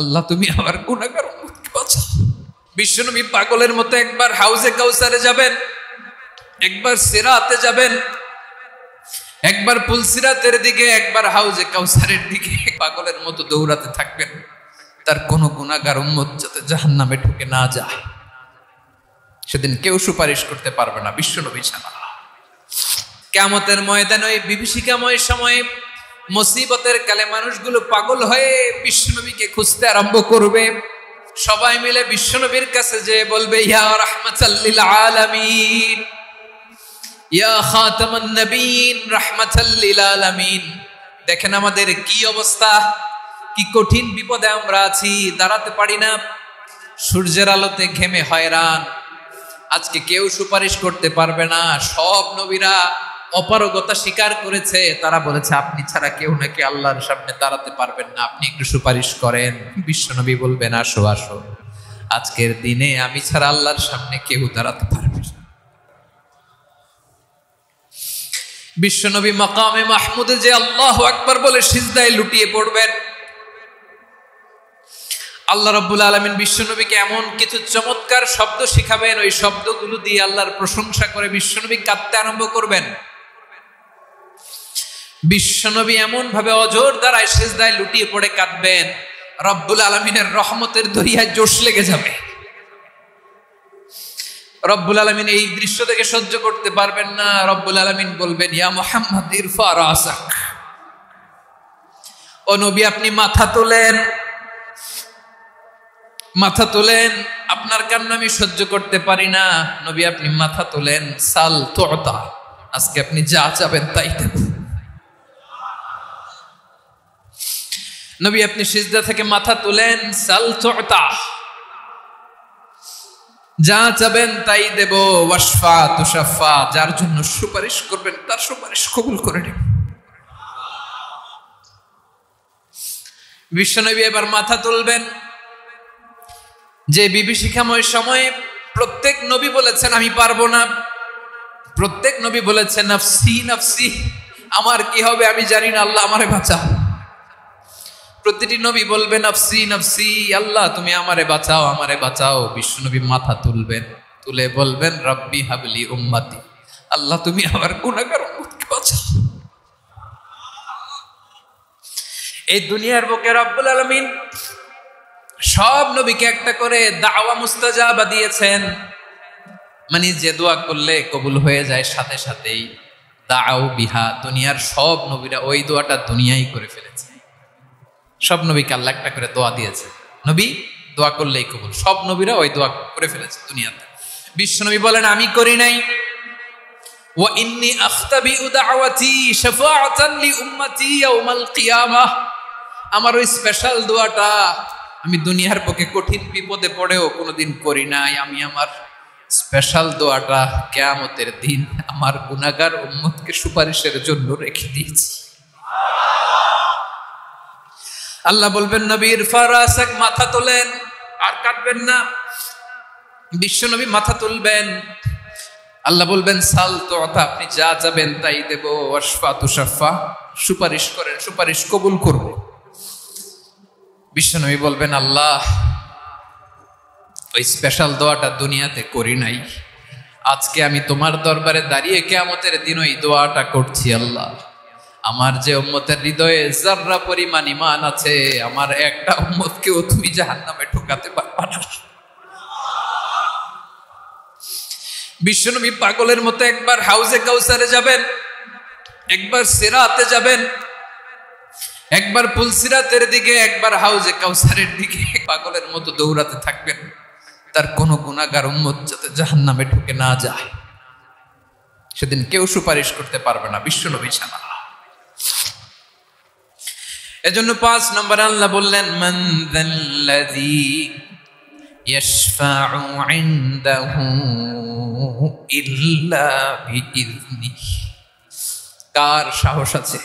আল্লাহ তুমি আমার গুনাহগার উম্মতকে বাঁচাও। বিশ্বনবী পাগলের মতো একবার হাউজে কাউসারে যাবেন, একবার সিরাতে যাবেন, একবার পুলসিরাতের দিকে, একবার হাউজে কাউসারের দিকে পাগলের মতো দৌড়াতে থাকবেন, তার কোনো গুনাহগার উম্মত যাতে জাহান্নামে ঢুকে না যায়। সেদিন কেউ সুপারিশ করতে পারবে না বিশ্বনবী ছাড়া। কিয়ামতের ময়দানে ওই বিভীষিকাময় সময়ে মুসিবতের কালে মানুষগুলো পাগল হয়ে বিশ্বনবীকে খুঁজতে আরম্ভ করবে। সবাই মিলে বিশ্বনবীর কাছে যেয়ে বলবে, ইয়া রাহমাতাল লিল আলামিন, ইয়া খাতামান নবীন, রাহমাতাল লিল আলামিন। দেখেন আমাদের কি অবস্থা, কি কঠিন বিপদে আমরা আছি, দাঁড়াতে পারি না, সূর্যের আলোতে ঘেমে হয়রান। আজকে কেউ সুপারিশ করতে পারবে না। সব নবীরা অপারগতা স্বীকার করেছে, তারা বলেছে আপনি ছাড়া কেউ নাকি আল্লাহর সামনে দাঁড়াতে পারবেন না, আপনি একটু সুপারিশ করেন। বিশ্বনবী বলবেন, আসো আসো, আজকের দিনে আমি ছাড়া আল্লাহর সামনে কেউ দাঁড়াতে পারবে না। বিশ্বনবী মাকামে মাহমুদে যে আল্লাহু আকবার বলে সিজদায় লুটিয়ে পড়বেন, আল্লাহ রাব্বুল আলামিন বিশ্বনবীকে এমন কিছু চমৎকার শব্দ শিখাবেন, ওই শব্দগুলো দিয়ে আল্লাহর প্রশংসা করে বিশ্বনবী কাঁদতে আরম্ভ করবেন। বিশ্বনবী এমন ভাবে অজর দ্বারায় সিজদায় লুটিয়ে পড়ে কাঁদবেন, রব্বুল আলামিনের রহমতের দরিয়ায় জোশ লেগে যাবে। রব্বুল আলামিন এই দৃশ্য থেকে সহ্য করতে পারবেন না। রব্বুল আলামিন বলবেন, ইয়া মুহাম্মদ ইরফা রাসাক, ও নবী আপনি মাথা তোলেন, মাথা তোলেন, আপনার কান্না আমি সহ্য করতে পারি না। নবী আপনি মাথা তোলেন, সাল তুতা, আজকে আপনি যা চাবেন তাই দেব। নবী আপনি সিজদা থেকে মাথা তুলেন, সাল তুতা, যা চাবেন তাই দেব। ওয়াশফা তুশাফা, যার জন্য সুপারিশ করবেন তার সুপারিশ কবুল করে নেব। বিশ্বনবী এবার মাথা তুলবেন। যে বিভীষিকাময় সময়ে প্রত্যেক নবী বলেছেন আমি পারবো না, প্রত্যেক নবী বলেছেন নফসি নফসি, আমার কি হবে আমি জানি না, আল্লাহ আমারে বাঁচাও। প্রতিটি নবী বলবেন নফসি নফসি, আল্লাহ তুমি আমারে বাঁচাও, আমারে বাঁচাও। বিশ্বনবী মাথা তুলবেন, তুলে বলবেন রব্বি হাবলি উম্মতি, আল্লাহ তুমি আমার গুনাহগার উম্মতকে বাঁচাও। এই দুনিয়ার বুকে রব্বুল আলামিন সব নবীকে একটা করে দাওয়া মুস্তাজাবা দিয়েছেন, মানে যে দোয়া করলে কবুল হয়ে যায় সাথে সাথেই। দাও বিহা, দুনিয়ার সব নবীরা ওই দোয়াটা দুনিয়ায় করে ফেলেছে। সব নবীকে আল্লাহ একটা করে দোয়া দিয়েছে, নবী দোয়া করলেই কবুল। সব নবীরা ওই দোয়া করে ফেলেছে দুনিয়াতে। বিশ্বনবী বলেন আমি করি নাই। ওয়া ইন্নী আখতাবিউ দাওয়াতি শাফাআতান লি উম্মতি ইয়াউমাল কিয়ামাহ, আমার ওই স্পেশাল দোয়াটা আমি দুনিয়ার পক্ষে কঠিন বিপদে পড়েও কোনোদিন করি নাই। আমি আমার স্পেশাল দোয়াটা কিয়ামতের দিন আমার গুনাহগার উম্মতকে সুপারিশের জন্য রেখে দিয়েছি। আল্লাহ বলবেন নবী ইরফা রাসাক, মাথা তোলেন, আর কাটবেন না। বিশ্বনবী মাথা তুলবেন, আল্লাহ বলবেন সাল তুতা, আপনি যা চাবেন তাই দেব। ওয়াশফা তুশাফা, সুপারিশ করেন, সুপারিশ কবুল করব। বিশ্বনবী বলবেন আল্লাহ ওই স্পেশাল দোয়াটা দুনিয়াতে করি নাই, আজকে আমি তোমার দরবারে দাঁড়িয়ে কিয়ামতের দিন ওই দোয়াটা করছি। আল্লাহ আমার যে উম্মতের হৃদয়ে যাররা পরিমাণ ঈমান আছে, আমার একটা উম্মতকেও তুমি জাহান্নামে ঢোকাতে পারবা না। বিশ্বনবী পাগলের মতো একবার হাউজে কাউসারে যাবেন, একবার সিরাতে যাবেন, একবার পুলসিরাতের দিকে, একবার হাউজে কাউসারের দিকে পাগলের মতো দৌড়াতে থাকবেন, তার কোনো গুনাহগার উম্মত যাতে জাহান্নামে ঢুকে না যায়। সেদিন কেউ সুপারিশ করতে পারবে না বিশ্বনবী ছাড়া। এজন্য 5 নম্বর আল্লাহ বললেন মান যাল্লাযী ইয়াশফাউ ইনদাহু ইল্লা বিইযনিহি, কার সাহস আছে,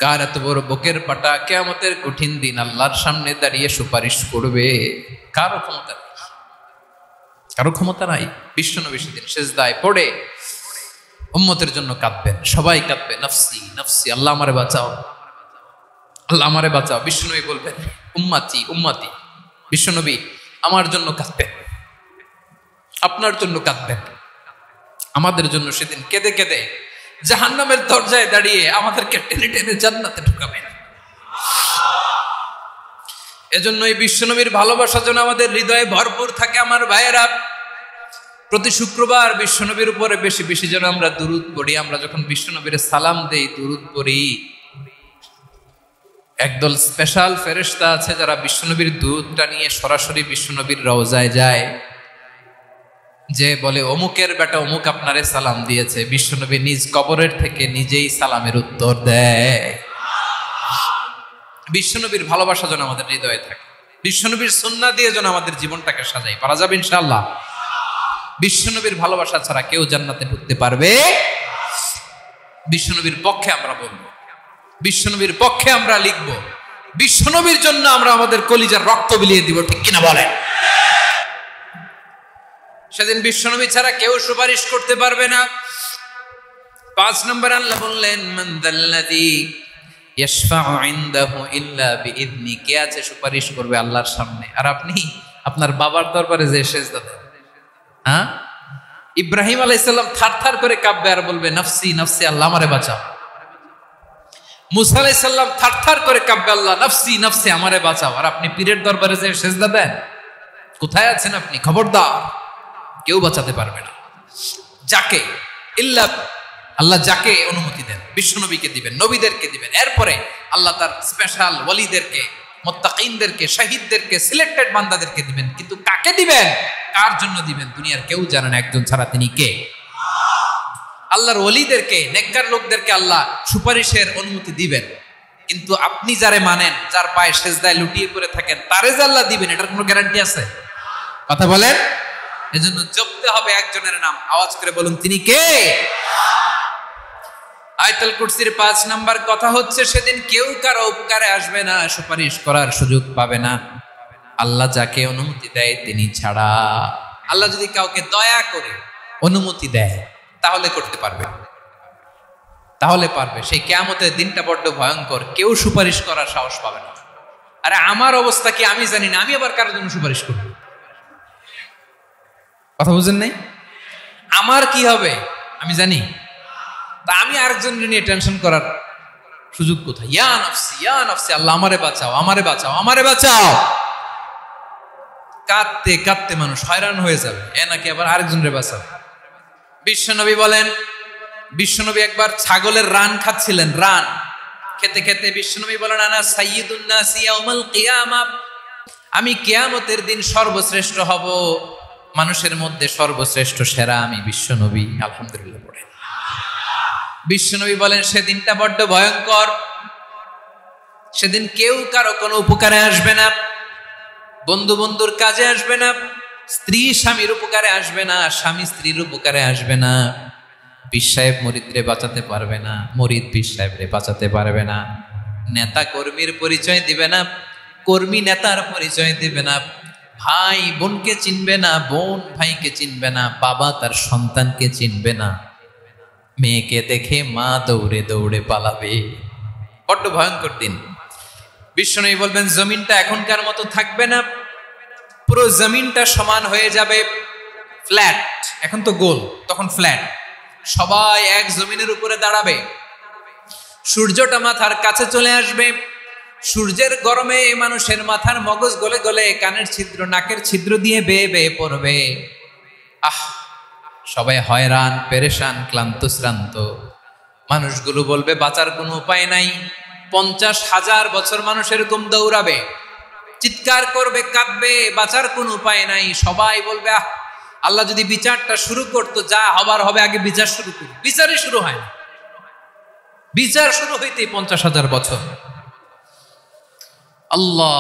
কার এত বড় বুকের পাটা কিয়ামতের কঠিন দিন আল্লাহর সামনে দাঁড়িয়ে সুপারিশ করবে? কারো ক্ষমতা নেই, কারো ক্ষমতা নাই। বিশ্বনবী সেদিন সিজদায় পড়ে উম্মতের জন্য কাঁদবেন, সবাই কাঁদবে নফসি নফসি, আল্লাহ আমারে বাঁচাও, আল্লাহ আমারে বাঁচাও। বিশ্বনবী বলবেন উম্মতি উম্মতি, বিশ্বনবী আমার জন্য কাঁদবেন, আপনার জন্য কাঁদবেন, আমাদের জন্য সেদিন কেঁদে কেঁদে জাহান্নামের দরজায় দাঁড়িয়ে আমাদেরকে টেনে টেনে জান্নাতে ঢুকাবেন। এজন্য এই বিশ্বনবীর ভালোবাসা যেন আমাদের হৃদয়ে ভরপুর থাকে। আমার ভাইয়েরা, প্রতি শুক্রবার বিশ্বনবীর উপরে বেশি বেশি যেন আমরা দুরূদ পড়ি। আমরা যখন বিশ্বনবীর সালাম দেই, দুরূদ পড়ি, একদল স্পেশাল ফেরেশতা আছে যারা বিশ্বনবীর দুরূদটা নিয়ে সরাসরি বিশ্বনবীর রওজায় যায়, যে বলে অমুকের বেটা অমুক আপনারে সালাম দিয়েছে। বিশ্বনবী নিজ কবরের থেকে নিজেই সালামের উত্তর দেয়। বিশ্বনবীর ভালোবাসা যেন আমাদের হৃদয়ে থাকে, বিশ্বনবীর সুন্নাহ দিয়ে যেন আমাদের জীবনটাকে সাজাই। পারা যাবে ইনশাআল্লাহ। বিশ্বনবীর ভালোবাসা ছাড়া কেউ জান্নাতে ঢুকতে পারবে। বিশ্বনবীর পক্ষে আমরা বলবো, বিশ্বনবীর পক্ষে আমরা লিখব, বিশ্বনবীর জন্য আমরা আমাদের কলিজার রক্ত বিলিয়ে দিব, ঠিক কিনা বলেন? সেদিন বিশ্বনবী ছাড়া কেউ সুপারিশ করতে পারবে না। 5 নম্বর আল্লাহ বললেন, মান যাল্লাযী ইয়াশফাউ ইনদাহু ইল্লা বিইذনি, কে আছে সুপারিশ করবে আল্লাহর সামনে আর আপনি আপনার বাবার দরবারে যে সেজদা দেন? হ্যাঁ, ইব্রাহিম আলাইহিস সালাম থারথার করে কাঁপবে আর বলবে নাফসি নাফসি, আল্লাহ আমারে বাঁচাও। মুসা আলাইহিস সালাম থারথার করে কাঁপবে, আল্লাহ নাফসি নাফসি, আমারে বাঁচাও। আর আপনি পীরের দরবারে যে সেজদা দেন? কোথায় আছেন আপনি? খবরদার, কেউ বাঁচাতে পারবে না। যাকে ইল্লা আল্লাহ যাকে অনুমতি দেন, বিশ্বনবীকে দিবেন, নবীদেরকে দিবেন। এরপরে আল্লাহ তার স্পেশাল ওয়ালিদেরকে, মুত্তাকিনদেরকে, শহীদদেরকে, সিলেক্টেড বান্দাদেরকে দিবেন। কিন্তু কাকে দিবেন, কার জন্য দিবেন, দুনিয়ার কেউ জানে না। একজন ছাড়া, তিনি কে? আল্লাহর ওয়ালিদেরকে, নেককার লোকদেরকে আল্লাহ সুপারিশের অনুমতি দিবেন। কিন্তু আপনি যারে মানেন, যার পায়ে সেজদায় লুটিয়ে পড়ে থাকেন, তারে যে আল্লাহ দিবেন, এটার কোনো গ্যারান্টি আছে? কথা বলেন। এজন্য জপতে হবে একজনের নাম, আওয়াজ করে বলুন, তিনি কে? আয়াতুল কুরসির 5 নাম্বার কথা হচ্ছে, সেদিন কেউ কারো উপকারে আসবে না, সুপারিশ করার সুযোগ পাবে না, আল্লাহ যাকে অনুমতি দেয় তিনি ছাড়া। আল্লাহ যদি কাউকে দয়া করে অনুমতি দেয় তাহলে করতে পারবে, তাহলে পারবে। সেই কিয়ামতের দিনটা বড্ড ভয়ঙ্কর, কেউ সুপারিশ করার সাহস পাবে না। আরে আমার অবস্থা কি আমি জানি না, আমি আবার কারোর জন্য সুপারিশ করব? কথা বুঝেন নাই? আমার কি হবে আমি জানি, তা আমি আরেকজনকে নিয়ে টেনশন করার সুযোগ কোথায়? ইয়া নাফসি ইয়া নাফসি, আল্লাহ আমারে বাঁচাও, আমারে বাঁচাও, আমারে বাঁচাও। কাঁদতে কাঁদতে মানুষ হয়রান হয়ে যাবে, এ নাকি আবার আরেকজনরে বাঁচাও। বিশ্বনবী বলেন, বিশ্বনবী একবার ছাগলের রান খাচ্ছিলেন, রান খেতে খেতে বিশ্বনবী বলেন, আনা সাইয়্যিদুন নাসি ইয়াউমাল কিয়ামাহ, আমি কিয়ামতের দিন সর্বশ্রেষ্ঠ হব, মানুষের মধ্যে সর্বশ্রেষ্ঠ সেরা আমি বিশ্বনবী। আলহামদুলিল্লাহ পড়ে বিশ্বনবী বলেন, সেদিনটা বড্ড ভয়ঙ্কর। সেদিন কেউ কারো কোনো উপকারে আসবে না, বন্ধু বন্ধুর কাজে আসবে না, স্ত্রী স্বামীর উপকারে আসবে না, স্বামী স্ত্রীর উপকারে আসবে না, পীর সাহেব মুরিদরে বাঁচাতে পারবে না, মুরিদ পীর সাহেবরে বাঁচাতে পারবে না, নেতা কর্মীর পরিচয় দিবে না, কর্মী নেতার পরিচয় দিবে না, ভাই বোনকে চিনবে না, বোন ভাইকে চিনবে না, বাবা তার সন্তানকে চিনবে না, মেয়েকে দেখে মা দৌড়ে দৌড়ে পালাবে। বড্ড ভয়ঙ্কর দিন। বিশ্বনবী বলবেন, জমিনটা এখনকার মতো থাকবে না, পুরো জমিনটা সমান হয়ে যাবে, ফ্ল্যাট। এখন তো গোল, তখন ফ্ল্যাট। সবাই এক জমিনের উপরে দাঁড়াবে, সূর্যটা মাথার কাছে চলে আসবে, সূর্যের গরমে মানুষের মাথার মগজ গলে গলে কানের ছিদ্র, নাকের ছিদ্র দিয়ে বেয়ে বেয়ে পড়বে। আহ, সবাই হয়রান, পেরেশান, ক্লান্ত শ্রান্ত। মানুষগুলো বলবে বাঁচার কোনো উপায় নাই। 50,000 বছর মানুষ এরকম দৌড়াবে, চিৎকার করবে, কাঁদবে, বাঁচার কোনো উপায় নাই। সবাই বলবে, আহ, আল্লাহ যদি বিচারটা শুরু করতো, যা হবার হবে, আগে বিচার শুরু করুন। বিচারই শুরু হয় না, বিচার শুরু হইতেই 50,000 বছর। আল্লাহ,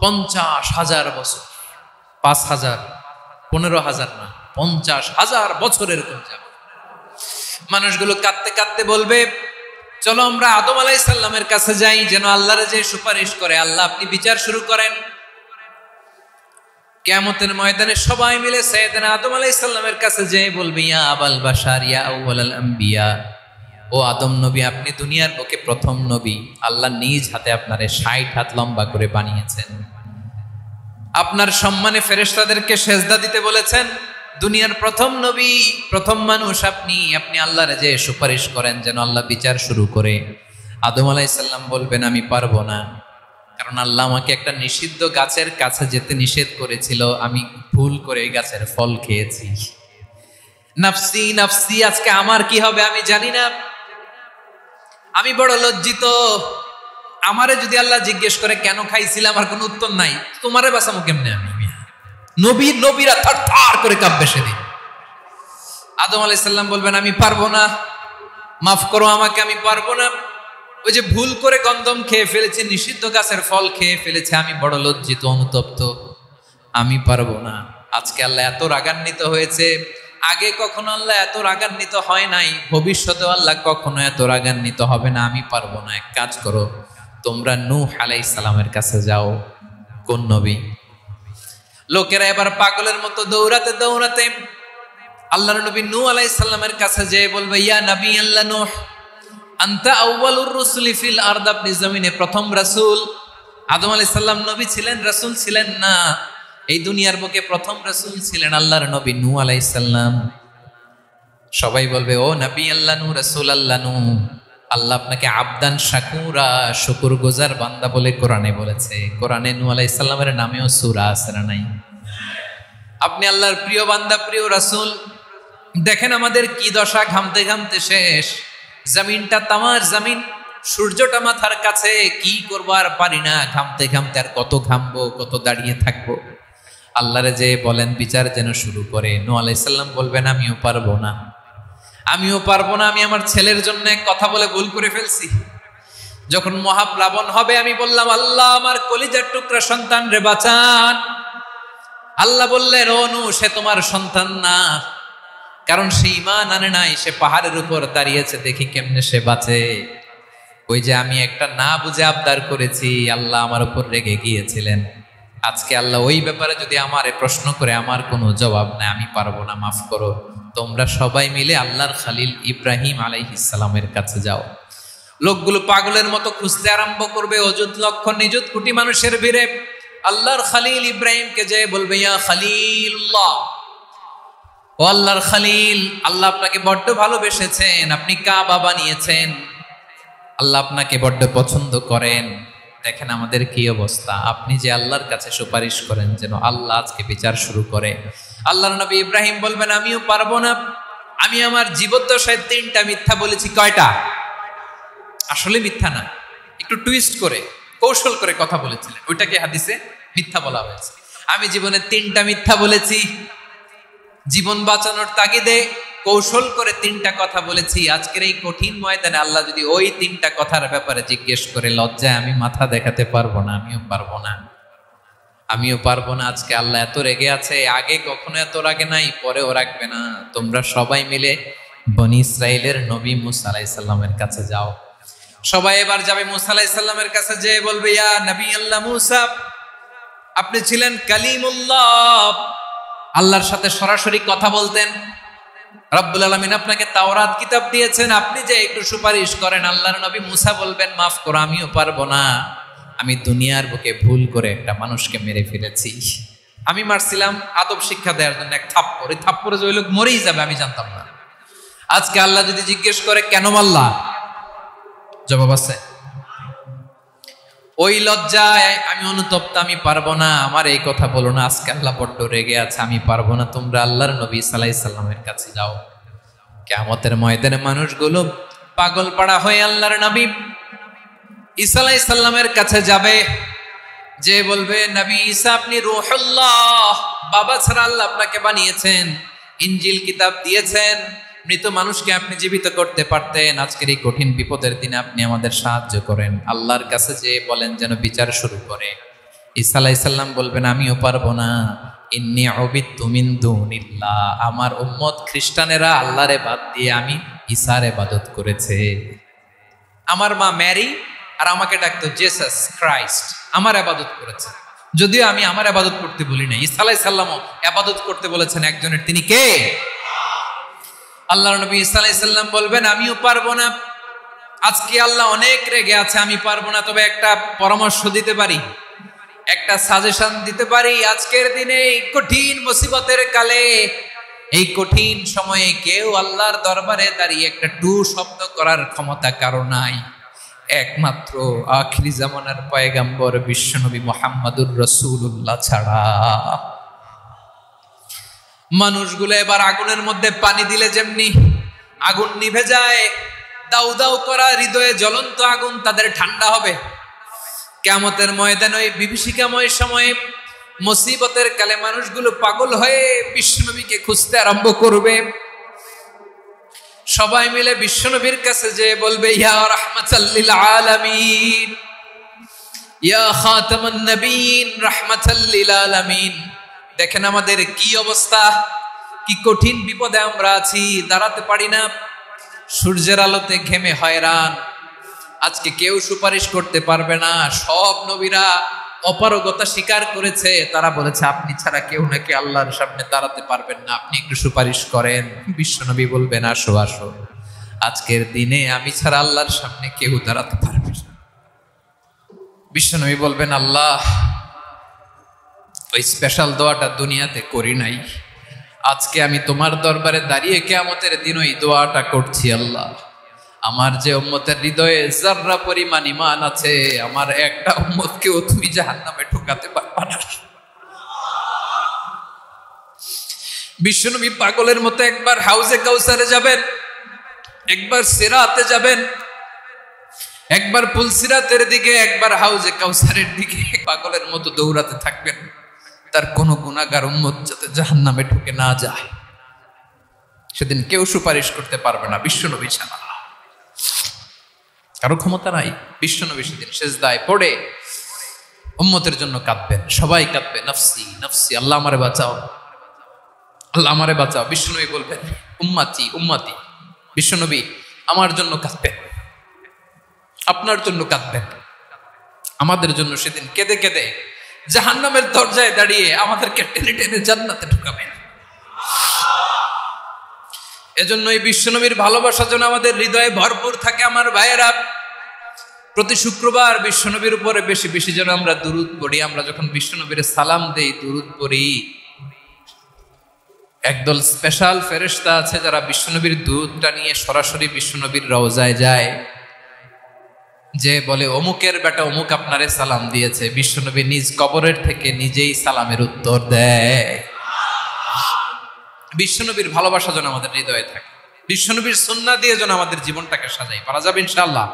50,000 বছর, 5,000, 15,000 না, 50,000 বছর এরকম যাবে। মানুষগুলো কাঁদতে কাঁদতে বলবে, চলো আমরা আদম আলাইহিস সালামের কাছে যাই, যেন আল্লাহর যে সুপারিশ করে, আল্লাহ আপনি বিচার শুরু করেন। কিয়ামতের ময়দানে সবাই মিলে সাইয়েদনা আদম আলাইহিস সালামের কাছে যেয়ে বলবে, ইয়া আবাল বাশার, ইয়া আউওয়ালাল আম্বিয়া, ও আদম নবী, আপনি দুনিয়ার বুকে প্রথম নবী। আল্লাহ নিজ হাতে আপনারে 60 হাত লম্বা করে বানিয়েছেন। আপনার সম্মানে ফেরেশতাদেরকে সেজদা দিতে বলেছেন। দুনিয়ার প্রথম নবী, প্রথম মানুষ আপনি। আপনি আল্লাহরে যে সুপারিশ করেন যেন আল্লাহ বিচার শুরু করে। আদম আলাইহিস সালাম বলবেন আমি পারবো না, কারণ আল্লাহ আমাকে একটা নিষিদ্ধ গাছের কাছে যেতে নিষেধ করেছিল, আমি ভুল করে এই গাছের ফল খেয়েছি। নাফসি নাফসি, আজকে আমার কি হবে আমি জানি না, আমি বড় লজ্জিত। আমারে যদি আল্লাহ জিজ্ঞেস করে কেন খাইছিলাম, আমার কোনো উত্তর নাই। তোমারে বাঁচামো কেমনে আমি? নবীরা থার থার করে কাঁপবে সেদিন। আদম আলাইহিস সালাম বলবেন আমি পারবো না, মাফ করো আমাকে, আমি পারবো না। ওই যে ভুল করে গন্ধম খেয়ে ফেলেছে, নিষিদ্ধ গাছের ফল খেয়ে ফেলেছে, আমি বড় লজ্জিত, অনুতপ্ত, আমি পারবো না। আজকে আল্লাহ এত রাগান্বিত হয়েছে, আগে কখনো আল্লাহ এত রাগান্বিত হয় নাই, ভবিষ্যতেও আল্লাহ কখনো এত রাগান্বিত হবে না। আমি পারবো না। এক কাজ করো, তোমরা নূহ আলাইহিস সালামের কাছে যাও। কোন নবী? লোকেরা এবার পাগলের মতো দৌড়াতে দৌড়াতে আল্লাহর নবী নূহ আলাইহিস সালামের কাছে যেয়ে বলবে, ইয়া নবী আল্লাহ নূহ, আনতা আউয়ালুর রাসূলি ফিল আরদ, আপনি জমিনে প্রথম রাসূল। আদম আলাইহিস সালাম নবী ছিলেন, রাসূল ছিলেন না। এই দুনিয়ার বুকে প্রথম রাসূল ছিলেন আল্লাহর নবী নূহ আলাইহিস সালাম। সবাই বলবে, ও নবী আল্লাহ নূহ, রাসূল আল্লাহ নূহ, আল্লাহ আপনাকে আবদান শাকুরা, শুকরগুজার বান্দা বলে কোরআনে বলেছে। কোরআনে নূহ আলাইহিস সালামের নামেও সূরা আছে না নাই? আপনি আল্লাহর প্রিয় বান্দা, প্রিয় রাসূল। দেখেন আমাদের কি দশা, ঘামতে ঘামতে শেষ। জমিনটা তামার জমিন, সূর্যটা মাথার কাছে, কি করবো আর পারি না, ঘামতে ঘামতে আর কত ঘামবো, কত দাঁড়িয়ে থাকবো। আল্লাহরে যে বলেন বিচার যেন শুরু করে। নূহ আলাইহিস সালাম বলবেন আমিও পারবো না, আমিও পারবো না। আমি আমার ছেলের জন্য কথা বলে ভুল করে ফেলছি। যখন মহাপ্লাবন হবে আমি বললাম, আল্লাহ আমার কলিজার টুকরা সন্তান রে বাঁচান। আল্লাহ বললেন, ও নূহ, সে তোমার সন্তান না, কারণ সে ঈমান আনে নাই, সে পাহাড়ের উপর দাঁড়িয়েছে, দেখি কেমনে সে বাঁচে। ওই যে আমি একটা না বুঝে আবদার করেছি, আল্লাহ আমার উপর রেগে গিয়েছিলেন। আজকে আল্লাহ ওই ব্যাপারে যদি আমারে প্রশ্ন করে, আমার কোনো জবাব নাই, আমি পারবো না, মাফ করো। তোমরা সবাই মিলে আল্লাহর খালিল ইব্রাহিম আলাইহিস সালামের কাছে যাও। লোকগুলো পাগলের মতো খুঁজতে আরম্ভ করবে, অযুত লক্ষ নিযুত কোটি মানুষের ভিড়ে আল্লাহর খালিল ইব্রাহিমকে যে বলবে, ইয়া খালিলুল্লাহ, ও আল্লাহর খালিল, আল্লাহ আপনাকে বড্ড ভালোবেসেছেন, আপনি কাবা বানিয়েছেন, আল্লাহ আপনাকে বড্ড পছন্দ করেন। দেখেন আমাদের কি অবস্থা। আপনি যে আল্লাহর কাছে সুপারিশ করেন যেন আল্লাহ আজকে বিচার শুরু করে। আল্লাহর নবী ইব্রাহিম বলবেন আমিও পারবো না, আমি আমার জীবদ্দশায় 3টা মিথ্যা বলেছি। কয়টা? আসলে মিথ্যা না, একটু টুইস্ট করে কৌশল করে কথা বলেছিলেন, ওইটাকে হাদিসে মিথ্যা বলা হয়েছে। আমি জীবনে 3টা মিথ্যা বলেছি, জীবন বাঁচানোর তাগিদে কৌশল করে 3টা কথা বলেছি। আজকের এই কঠিন ময়দানে আল্লাহ যদি ওই 3টা কথার ব্যাপারে জিজ্ঞেস করে, লজ্জায় আমি মাথা দেখাতে পারবো না, আমিও পারবো না, আমিও পারবো না। আজকে আল্লাহ এত রেগে আছে, আগে কখনো এত রাগে নাই, পরেও রাখবে না। তোমরা সবাই মিলে বনি ইসরাইলের নবী মূসা আলাইহিস সালামের কাছে যাও। সবাই এবার যাবে মূসা আলাইহিস সালামের কাছে, যে বলবে, ইয়া নবী আল্লাহ মূসা, আপনি ছিলেন কালিমুল্লাহ, আল্লাহর সাথে সরাসরি কথা বলতেন। রব্বুল আলামিন আপনাকে তাওরাত কিতাব দিয়েছেন, আপনি যে একটু সুপারিশ করেন। আল্লাহর নবী মূসা বলবেন, মাফ করো, আমিও পারবো না, আমি দুনিয়ার বুকে ভুল করে একটা মানুষকে মেরে ফেলেছি। আমি মারছিলাম আদব শিক্ষা দেওয়ার জন্য এক থাপ্পড়, এই থাপ্পড়ে যে ওই লোক মরেই যাবে আমি জানতাম না। আজকে আল্লাহ যদি জিজ্ঞেস করে কেন মারলা, জবাব আছে? ওই লজ্জায় আমি অনুতপ্ত, আমি পারবো না, আমার এই কথা বলো না। আজকে আল্লাহ বড্ড রেগে আছে, আমি পারবো না। তোমরা আল্লাহর নবী ঈসা আলাইহিস সালামের কাছে যাও। কিয়ামতের ময়দানে মানুষগুলো পাগল পাড়া হয়ে আল্লাহর নবী ঈসা আলাইহিস সালামের কাছে যাবে, যে বলবে, নবী ঈসা আপনি রূহুল্লাহ, বাবা ছাড়া আল্লাহ আপনাকে বানিয়েছেন, ইনজিল কিতাব দিয়েছেন, মৃত মানুষকে আপনি জীবিত করতে পারতেন। আজকের এই কঠিন বিপদের দিনে আপনি আমাদের সাহায্য করেন। আল্লাহর কাছে যে বলেন যেন বিচার শুরু করে। ঈসা আলাইহিস সালাম বলবেন, আমিও পারবো না, ইন্নী উবিদতু মিন দুনিল্লাহ, আমার উম্মত খ্রিস্টানেরা আল্লাহরে বাদ দিয়ে আমি ঈসার ইবাদত করেছে। আমার মা ম্যারি আর আমাকে ডাকতো জেসাস ক্রাইস্ট, আমার ইবাদত করেছে, যদিও আমি আমার ইবাদত করতে বলি না। ঈসা আলাইহিস সালামও ইবাদত করতে বলেছেন একজনের, তিনি কে? আল্লাহর নবী ঈসা আলাইহিস সালাম বলবেন আমিও পারবো না, আজকে আল্লাহ অনেক রেগে আছে, আমি পারবো না, তবে একটা পরামর্শ দিতে পারি, একটা সাজেশন দিতে পারি। আজকের দিনে এই কঠিন মুসিবতের কালে, এই কঠিন সময়ে কেউ আল্লাহর দরবারে দাঁড়িয়ে একটা টু শব্দ করার ক্ষমতা কারো নাই, একমাত্র আখিরি জামানার পয়গাম্বর বিশ্বনবী মুহাম্মদুর রাসূলুল্লাহ ছাড়া। মানুষগুলো এবার আগুনের মধ্যে পানি দিলে যেমনি আগুন নিভে যায়, দাউ দাউ করা হৃদয়ে জ্বলন্ত আগুন তাদের ঠান্ডা হবে, কিয়ামতের ময়দানে ওই বিভীষিকাময় সময়ে মুসিবতের কালে মানুষগুলো পাগল হয়ে বিশ্বনবীকে খুঁজতে আরম্ভ করবে। সবাই মিলে বিশ্বনবীর কাছে যে বলবে ইয়া রাহমাতাল লিল আলামিন, ইয়া খাতামান নবীন, রাহমাতাল লিল আলামিন। দেখেন আমাদের কি অবস্থা, কি কঠিন বিপদে আমরা আছি, দাঁড়াতে পারি না, সূর্যের আলোতে ঘেমে হয়রান। আজকে কেউ সুপারিশ করতে পারবে না, সব নবীরা অপারগতা স্বীকার করেছে, তারা বলেছে আপনি ছাড়া কেউ নাকি আল্লাহর সামনে দাঁড়াতে পারবেন না, আপনি একটু সুপারিশ করেন। বিশ্বনবী বলবেন আসো আসো, আজকের দিনে আমি ছাড়া আল্লাহর সামনে কেউ দাঁড়াতে পারবে না। বিশ্বনবী বলবেন আল্লাহ, ওই স্পেশাল দোয়াটা দুনিয়াতে করি নাই, আজকে আমি তোমার দরবারে দাঁড়িয়ে কিয়ামতের দিন ওই দোয়াটা করছি। আল্লাহ, আমার যে উম্মতের হৃদয়ে যাররা পরিমাণ ঈমান আছে, আমার একটা উম্মতকেও তুমি জাহান্নামে ঢোকাতে পারবা না। বিশ্বনবী পাগলের মতো একবার হাউজে কাউসারে যাবেন, একবার সিরাতে যাবেন, একবার পুলসিরাতের দিকে, একবার হাউজে কাউসারের দিকে পাগলের মতো দৌড়াতে থাকবেন, তার কোনো গুনাহগার উম্মত যাতে জাহান্নামে ঢুকে না যায়। সেদিন কেউ সুপারিশ করতে পারবে না বিশ্বনবী ছাড়া, কারো ক্ষমতা নাই। বিশ্বনবী সেদিন সেজদায় পড়ে উম্মতের জন্য কাঁদবেন, সবাই কাঁদবে নফসি নফসি, আল্লাহ আমারে বাঁচাও, আল্লাহ আমারে বাঁচাও। বিশ্বনবী বলবেন উম্মতি উম্মতি। বিশ্বনবী আমার জন্য কাঁদবেন, আপনার জন্য কাঁদবেন, আমাদের জন্য সেদিন কেঁদে কেঁদে জাহান্নামের দরজায় দাঁড়িয়ে আমাদেরকে টেনে টেনে জান্নাতে ঢুকাবেন। এজন্য এই বিশ্বনবীর ভালোবাসা যেন আমাদের হৃদয়ে ভরপুর থাকে। আমার ভাইয়েরা, প্রতি শুক্রবার বিশ্বনবীর উপরে বেশি বেশি যেন আমরা দুরূদ পড়ি। আমরা যখন বিশ্বনবীর সালাম দেই, দুরূদ পড়ি, একদল স্পেশাল ফেরেশতা আছে যারা বিশ্বনবীর দুরূদটা নিয়ে সরাসরি বিশ্বনবীর রওজায় যায়, যে বলে অমুকের বেটা অমুক আপনারে সালাম দিয়েছে। বিশ্বনবী নিজ কবরের থেকে নিজেই সালামের উত্তর দেয়। বিশ্বনবীর ভালোবাসা যেন আমাদের হৃদয়ে থাকে, বিশ্বনবীর সুন্নাহ দিয়ে যেন আমাদের জীবনটাকে সাজাই, পারা যাবে ইনশাআল্লাহ।